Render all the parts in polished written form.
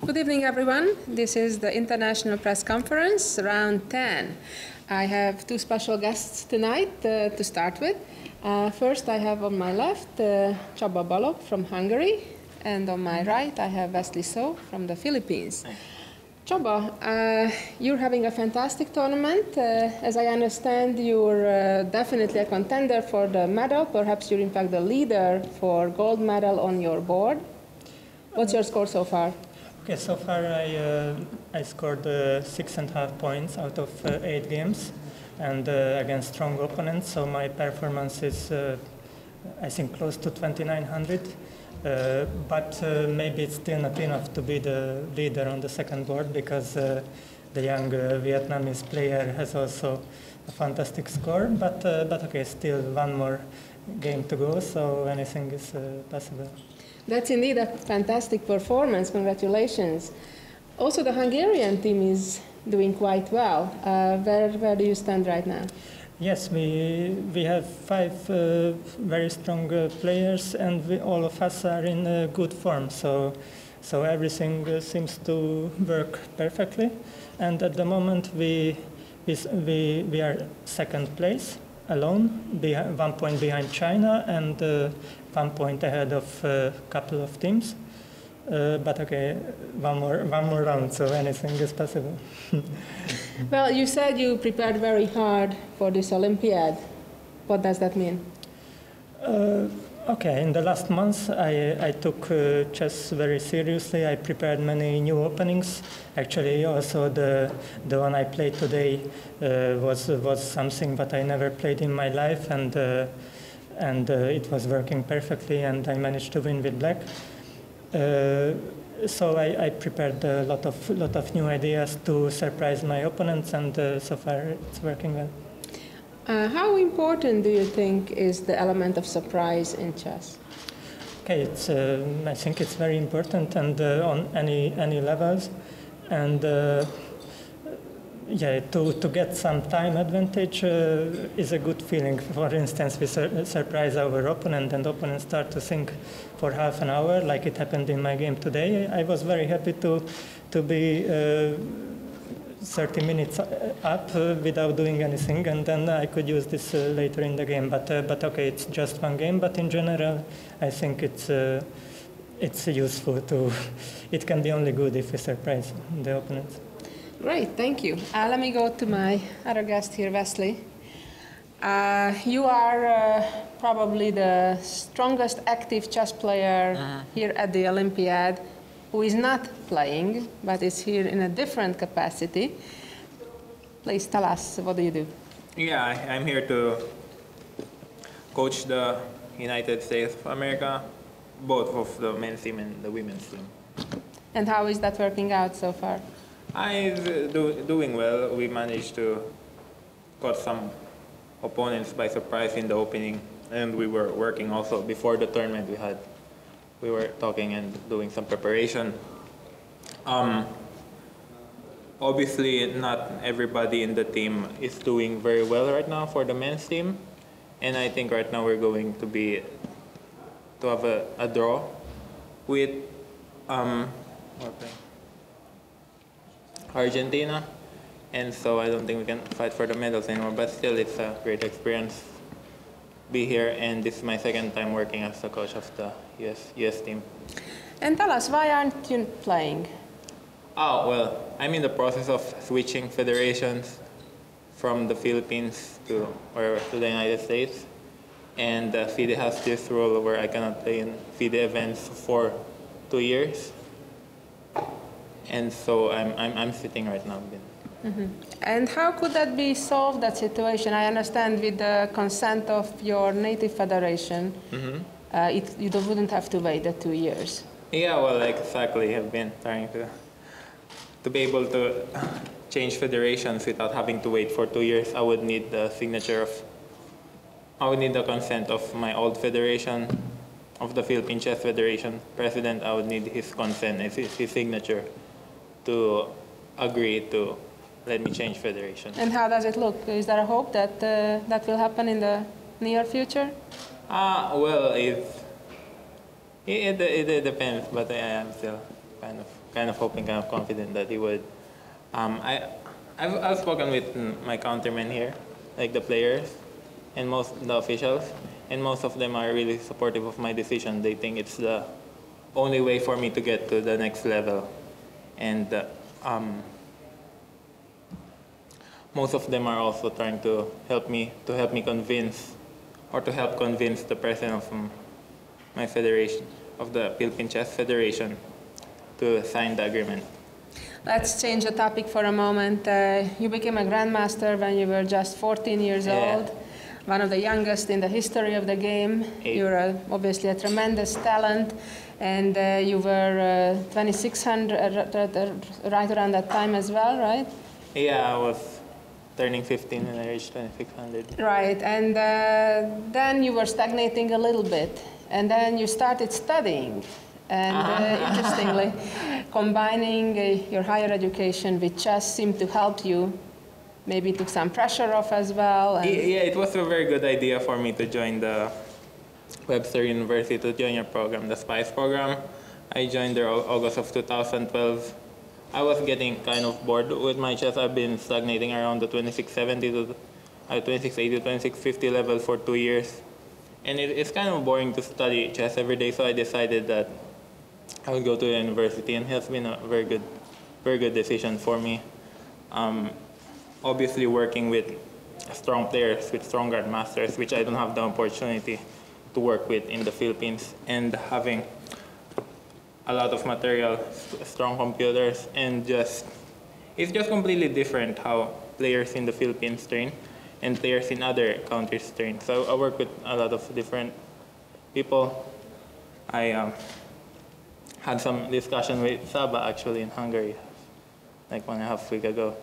Good evening, everyone. This is the International Press Conference, round 10. I have two special guests tonight to start with. First, I have on my left Csaba Balogh from Hungary, and on my right, I have Wesley So from the Philippines. Csaba, you're having a fantastic tournament. As I understand, you're definitely a contender for the medal. Perhaps you're in fact the leader for gold medal on your board. What's your score so far? Okay, so far I scored 6.5 points out of 8 games, and against strong opponents. So my performance is, I think, close to 2,900. But maybe it's still not enough to be the leader on the second board, because the young Vietnamese player has also a fantastic score. But okay, still one more game to go, so anything is possible. That's indeed a fantastic performance. Congratulations. Also, the Hungarian team is doing quite well. Where do you stand right now? Yes, we have 5 very strong players, and all of us are in good form. So everything seems to work perfectly. And at the moment, we are second place alone, 1 point behind China, and 1 point ahead of a couple of teams. But okay, one more round, so anything is possible. Well, you said you prepared very hard for this Olympiad. What does that mean? Okay, in the last months I took chess very seriously. I prepared many new openings. Actually, also the one I played today was something that I never played in my life, and it was working perfectly, and I managed to win with black. So I prepared a lot of new ideas to surprise my opponents, and so far it's working well. How important do you think is the element of surprise in chess? Okay, I think it's very important, and on any levels, and yeah, to get some time advantage is a good feeling. For instance, we surprise our opponent, and opponents start to think for half an hour, like it happened in my game today. I was very happy to be 30 minutes up without doing anything, and then I could use this later in the game. But okay, it's just one game. But in general, I think it's useful to. It can be only good if we surprise the opponents. Great, thank you. Let me go to my other guest here, Wesley. You are probably the strongest active chess player here at the Olympiad who is not playing, but is here in a different capacity. Please tell us, what do you do? Yeah, I'm here to coach the United States of America, both of the men's team and the women's team. And how is that working out so far? I'm doing well. We managed to caught some opponents by surprise in the opening, and we were working also before the tournament. We were talking and doing some preparation. Obviously, not everybody in the team is doing very well right now for the men's team, and I think right now we're going to have a draw with Argentina, and so I don't think we can fight for the medals anymore, but still it's a great experience to be here, and this is my second time working as the coach of the US team. And tell us, why aren't you playing? Oh, well, I'm in the process of switching federations from the Philippines to the United States, and FIDE has this rule where I cannot play in FIDE events for 2 years. And so I'm sitting right now. Mm-hmm. And how could that be solved, that situation? I understand with the consent of your native federation, you wouldn't have to wait the 2 years. Yeah, well, exactly. I've been trying to be able to change federations without having to wait for 2 years. I would need the consent of my old federation, of the Philippine Chess Federation president. I would need his consent, his signature, to agree to let me change federation. And how does it look? Is there a hope that that will happen in the near future? Well, it depends, but I am still kind kind of hoping, kind of confident that he would. I've spoken with my countermen here, like the players and most of the officials, and most of them are really supportive of my decision. They think it's the only way for me to get to the next level. And most of them are also trying to help me convince, or to help convince the president of my federation, of the Philippine Chess Federation, to sign the agreement. Let's change the topic for a moment. You became a grandmaster when you were just 14 years old, one of the youngest in the history of the game. You're obviously a tremendous talent, and you were 2600 right around that time as well, right? Yeah, I was turning 15 when I reached 2600. Right, and then you were stagnating a little bit, and then you started studying. And interestingly, combining your higher education with chess seemed to help you. Maybe took some pressure off as well. And yeah, it was a very good idea for me to join the Webster University, to join your program, the SPICE program. I joined there August of 2012. I was getting kind of bored with my chess. I've been stagnating around the 2670 to 2680, 2650 level for 2 years. And it's kind of boring to study chess every day, so I decided that I would go to the university, and it has been a very good decision for me. Obviously working with strong players, with strong grandmasters, which I don't have the opportunity to work with in the Philippines, and having a lot of material, strong computers, and it's just completely different how players in the Philippines train and players in other countries train. So I work with a lot of different people. I had some discussion with Csaba actually in Hungary, like 1.5 weeks ago,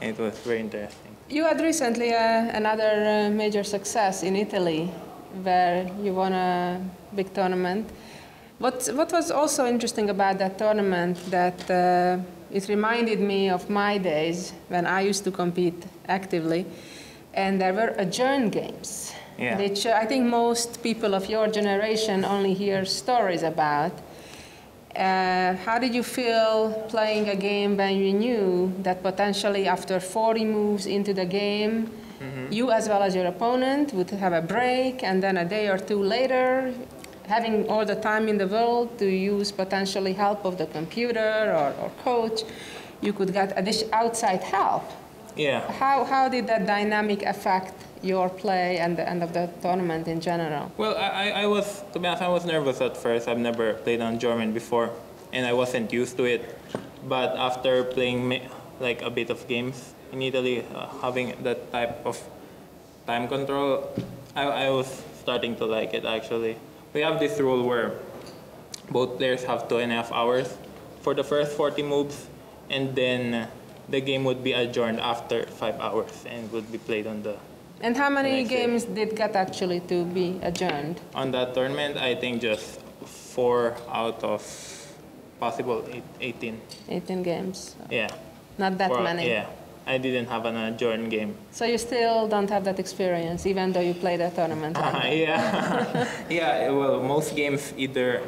and it was very interesting. you had recently another major success in Italy, where you won a big tournament. What was also interesting about that tournament, that it reminded me of my days when I used to compete actively, and there were adjourned games, which I think most people of your generation only hear stories about. How did you feel playing a game when you knew that potentially after 40 moves into the game, you as well as your opponent would have a break, and then a day or two later, having all the time in the world to use potentially help of the computer or coach, you could get outside help? Yeah. How did that dynamic affect your play and the end of the tournament in general? Well, I was, to be honest, I was nervous at first. I've never played on German before, and I wasn't used to it. But after playing like a bit of games in Italy, having that type of time control, I was starting to like it actually. We have this rule where both players have 2.5 hours for the first 40 moves, and then the game would be adjourned after 5 hours and would be played on the. And how many games did get actually to be adjourned? On that tournament, I think just 4 out of possible 18. 18 games. Yeah. Not that many. Yeah. I didn't have an adjourned game. So you still don't have that experience, even though you played a tournament? Yeah. Yeah, well, most games either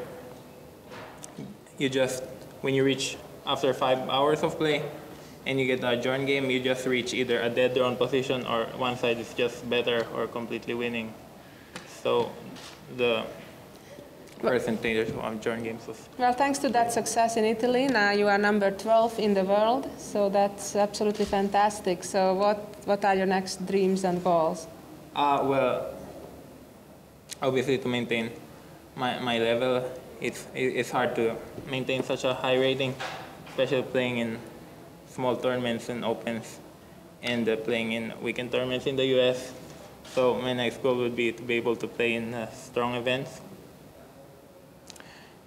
you just, when you reach after 5 hours of play, and you get a adjourned game, you just reach either a dead drawn position, or one side is just better or completely winning. So the percentage of adjourned games was... Well, thanks to that success in Italy, now you are number 12 in the world, so that's absolutely fantastic. So what are your next dreams and goals? Well, obviously to maintain my level, it's hard to maintain such a high rating, especially playing in small tournaments and opens, and playing in weekend tournaments in the US. So my next goal would be to be able to play in strong events,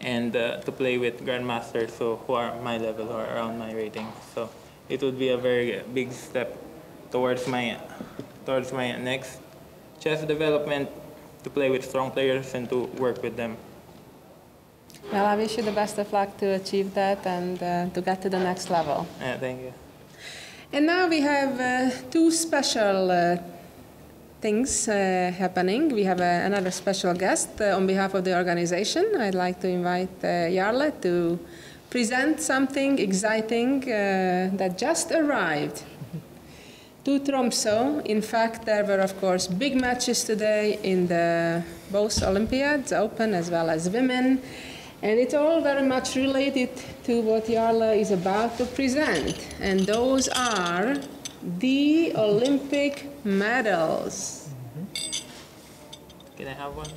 and to play with grandmasters who are my level or around my rating. So it would be a very big step towards my next chess development, to play with strong players and to work with them. Well, I wish you the best of luck to achieve that and to get to the next level. Yeah, thank you. And now we have two special things happening. We have another special guest on behalf of the organization. I'd like to invite Jarlie to present something exciting that just arrived to Tromsø. In fact, there were, of course, big matches today in both Olympiads, open as well as women. And it's all very much related to what Jarlie is about to present. And those are the Olympic medals. Can I have one?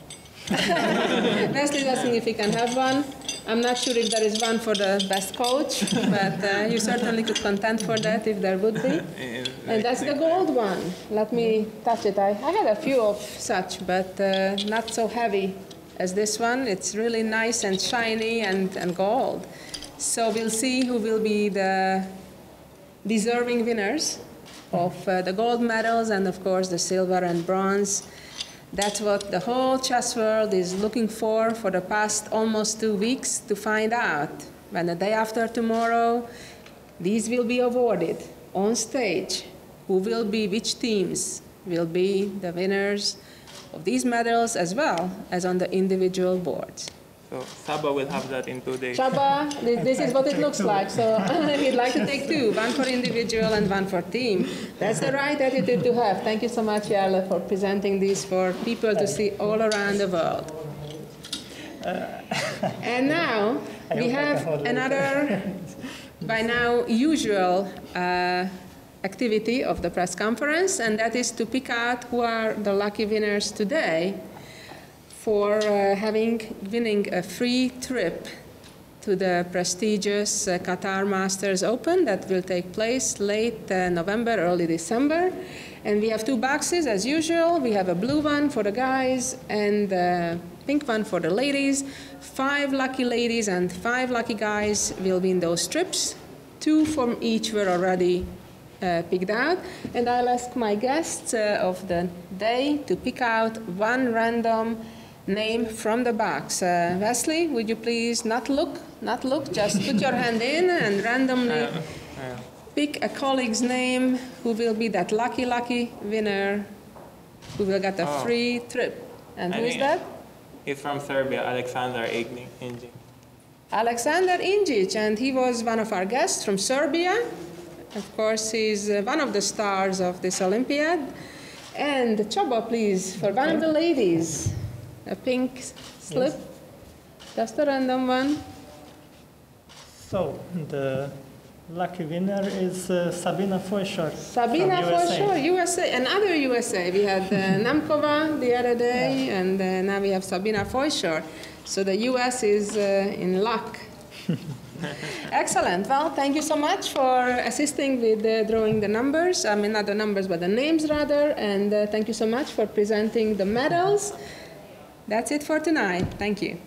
Wesley is asking if he can have one. I'm not sure if there is one for the best coach, but you certainly could contend for that if there would be. And that's the gold one. Let me touch it. I had a few of such, but not so heavy as this one. It's really nice and shiny and gold. So we'll see who will be the deserving winners of the gold medals and, of course, the silver and bronze. That's what the whole chess world is looking for the past almost 2 weeks to find out. When the day after tomorrow, these will be awarded on stage. Who will be, which teams will be the winners of these medals as well as on the individual boards. So Csaba will have that in 2 days. Csaba, this is what it looks like. So he'd like to take two, one for individual and one for team. That's the right attitude to have. Thank you so much, Jarlie, for presenting these for people to see all around the world. And now we have another, by now, usual activity of the press conference, and that is to pick out who are the lucky winners today for winning a free trip to the prestigious Qatar Masters Open that will take place late November, early December. And we have two boxes as usual. We have a blue one for the guys and a pink one for the ladies. 5 lucky ladies and 5 lucky guys will win those trips. 2 from each were already picked out. And I'll ask my guests of the day to pick out one random name from the box. Wesley, would you please not look, just put your hand in and randomly pick a colleague's name who will be that lucky winner who will get a free trip. And who is that? He's from Serbia, Alexander Injic. Alexander Injic, and he was one of our guests from Serbia. Of course, he's one of the stars of this Olympiad. And Csaba, please, for one of the ladies. A pink slip, yes. Just a random one. So, the lucky winner is Sabina Foyshor. Sabina Foyshor, USA, another USA. We had Namkova the other day, and now we have Sabina Foyshor. So the US is in luck. Excellent. Well, thank you so much for assisting with drawing the numbers. I mean, not the numbers, but the names rather. And thank you so much for presenting the medals. That's it for tonight. Thank you.